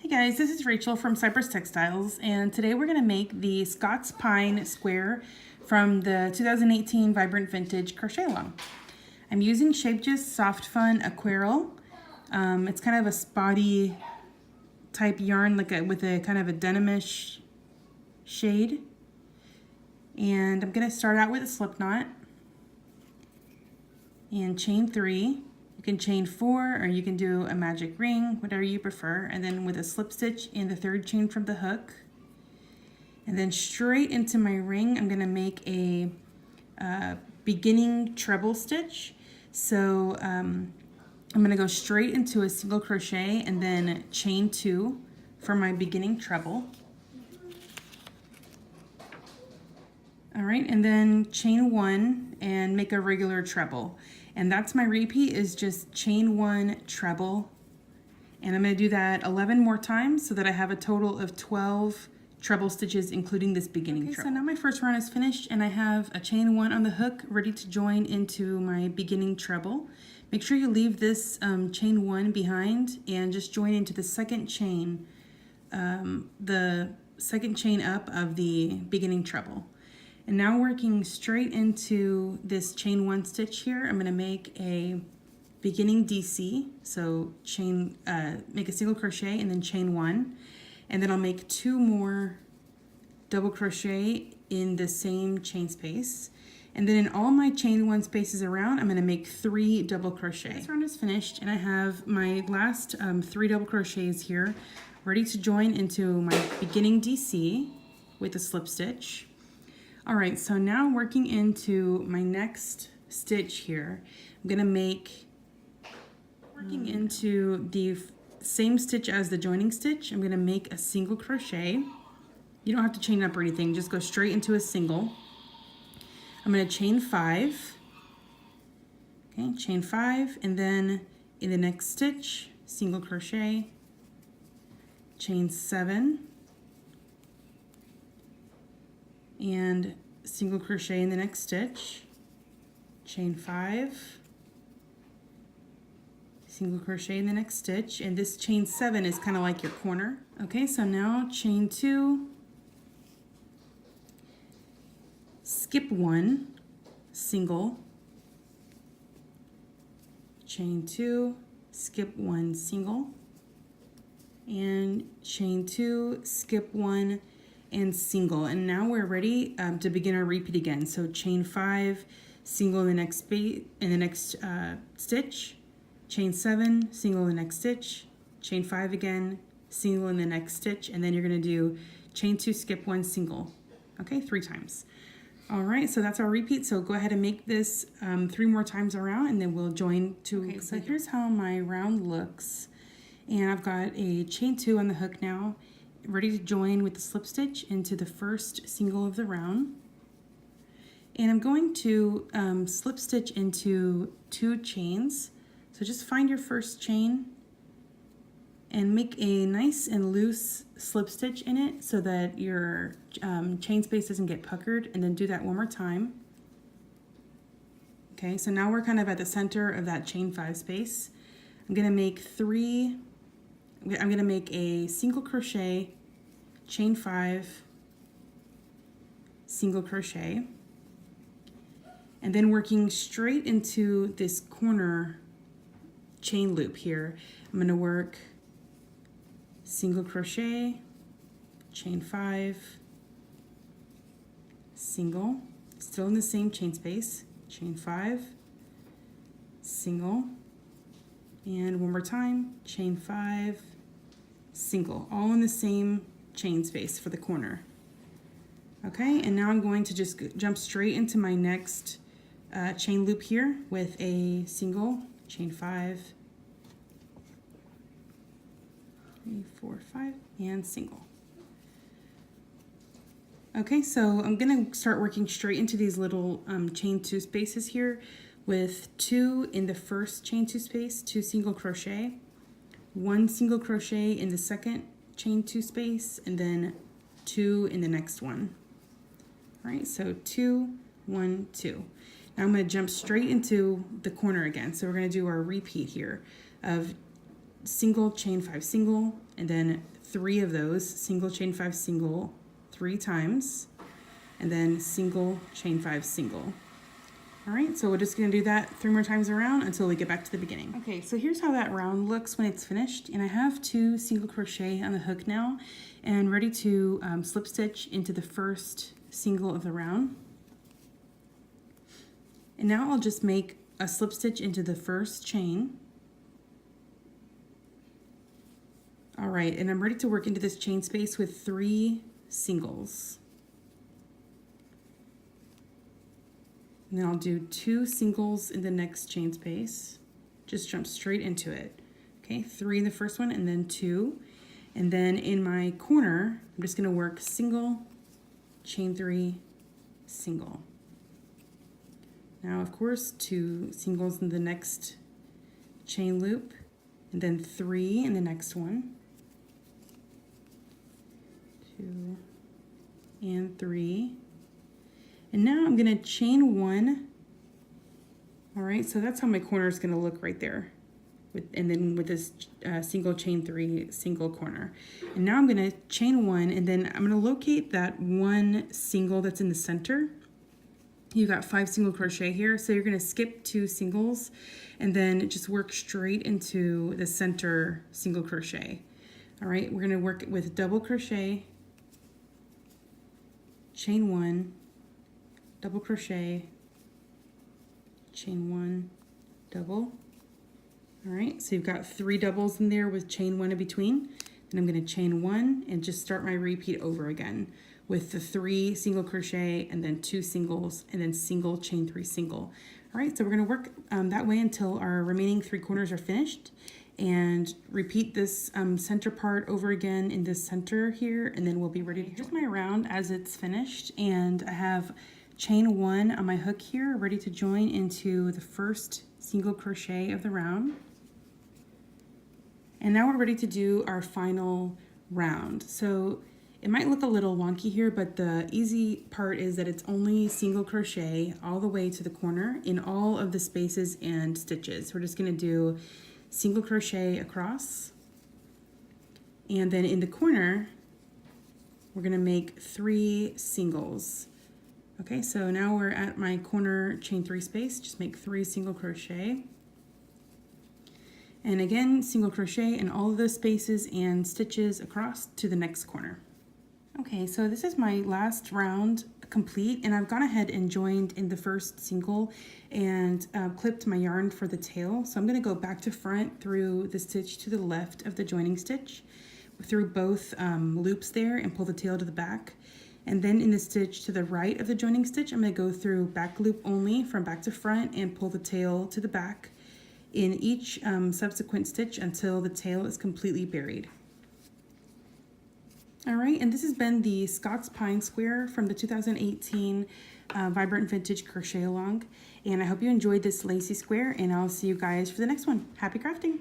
Hey guys, this is Rachel from Cypress Textiles, and today we're going to make the Scots Pine Square from the 2018 Vibrant Vintage Crochet Along. I'm using Shapege's Soft Fun Aquarelle. It's kind of a spotty type yarn, with a kind of a denimish shade. And I'm going to start out with a slip knot and chain 3. You can chain 4 or you can do a magic ring, whatever you prefer, and then with a slip stitch in the 3rd chain from the hook. And then straight into my ring, I'm going to make a beginning treble stitch. So I'm going to go straight into a single crochet and then chain 2 for my beginning treble. All right, and then chain 1 and make a regular treble. And that's my repeat, is just chain 1 treble. And I'm going to do that 11 more times so that I have a total of 12 treble stitches, including this beginning treble. So now my first round is finished and I have a chain 1 on the hook ready to join into my beginning treble. Make sure you leave this chain 1 behind and just join into the second chain, the second chain up of the beginning treble. And now working straight into this chain 1 stitch here, I'm going to make a beginning DC. So make a single crochet and then chain 1. And then I'll make 2 more double crochet in the same chain space. And then in all my chain 1 spaces around, I'm going to make 3 double crochet. This round is finished and I have my last 3 double crochets here ready to join into my beginning DC with a slip stitch. All right, so now working into my next stitch here, I'm gonna make, working into the same stitch as the joining stitch, I'm gonna make a single crochet. You don't have to chain up or anything, just go straight into a single. I'm gonna chain 5, okay, chain 5, and then in the next stitch, single crochet, chain 7, and single crochet in the next stitch, chain 5, single crochet in the next stitch, and this chain 7 is kind of like your corner. Okay, so now chain 2, skip 1, single, chain 2, skip 1, single, and chain 2, skip 1, and single. And now we're ready to begin our repeat again. So chain 5, single in the next stitch, chain 7, single in the next stitch, chain 5 again, single in the next stitch, and then you're going to do chain 2, skip 1, single. Okay, 3 times. All right, so that's our repeat. So go ahead and make this 3 more times around, and then we'll join to. Okay, so here's how my round looks, and I've got a chain 2 on the hook now, ready to join with the slip stitch into the first single of the round. And I'm going to slip stitch into 2 chains. So just find your first chain and make a nice and loose slip stitch in it so that your chain space doesn't get puckered, and then do that one more time. Okay, so now we're kind of at the center of that chain 5 space. I'm gonna make a single crochet, chain 5, single crochet, and then working straight into this corner chain loop here. I'm going to work single crochet, chain 5, single, still in the same chain space, chain 5, single, and one more time, chain 5, single, all in the same chain space for the corner. Okay, and now I'm going to just jump straight into my next chain loop here with a single, chain 5, 3, 4, 5, and single. Okay, so I'm going to start working straight into these little chain 2 spaces here with 2 in the first chain 2 space, 2 single crochet, 1 single crochet in the second chain 2 space, and then 2 in the next one. All right, so 2, 1, 2. Now I'm going to jump straight into the corner again. So we're going to do our repeat here of single, chain 5, single, and then 3 of those, single, chain 5, single 3 times, and then single, chain 5, single. All right, so we're just gonna do that 3 more times around until we get back to the beginning. Okay, so here's how that round looks when it's finished, and I have 2 single crochet on the hook now and ready to slip stitch into the first single of the round. And now I'll just make a slip stitch into the first chain. All right, and I'm ready to work into this chain space with 3 singles. And then I'll do 2 singles in the next chain space. Just jump straight into it. Okay, 3 in the first one and then 2. And then in my corner, I'm just gonna work single, chain 3, single. Now, of course, 2 singles in the next chain loop, and then 3 in the next one. 2 and 3. And now I'm gonna chain 1. All right, so that's how my corner is gonna look right there. And then with this single, chain 3, single corner. And now I'm gonna chain 1, and then I'm gonna locate that 1 single that's in the center. You got 5 single crochet here, so you're gonna skip 2 singles and then just work straight into the center single crochet. All right, we're gonna work with double crochet, chain 1, double crochet, chain 1, double. All right, so you've got 3 doubles in there with chain 1 in between. Then I'm gonna chain 1 and just start my repeat over again with the 3 single crochet and then 2 singles and then single, chain 3, single. All right, so we're gonna work that way until our remaining 3 corners are finished, and repeat this center part over again in this center here, and then we'll be ready to here's my round as it's finished, and I have chain 1 on my hook here, ready to join into the first single crochet of the round. And now we're ready to do our final round. So it might look a little wonky here, but the easy part is that it's only single crochet all the way to the corner in all of the spaces and stitches. We're just gonna do single crochet across, and then in the corner, we're gonna make 3 singles. Okay, so now we're at my corner chain 3 space, just make 3 single crochet. And again, single crochet in all of the spaces and stitches across to the next corner. Okay, so this is my last round complete, and I've gone ahead and joined in the first single and clipped my yarn for the tail. So I'm gonna go back to front through the stitch to the left of the joining stitch, through both loops there, and pull the tail to the back. And then in the stitch to the right of the joining stitch, I'm gonna go through back loop only from back to front and pull the tail to the back in each subsequent stitch until the tail is completely buried. All right, and this has been the Scots Pine Square from the 2018 Vibrant Vintage Crochet Along. And I hope you enjoyed this lacy square, and I'll see you guys for the next one. Happy crafting!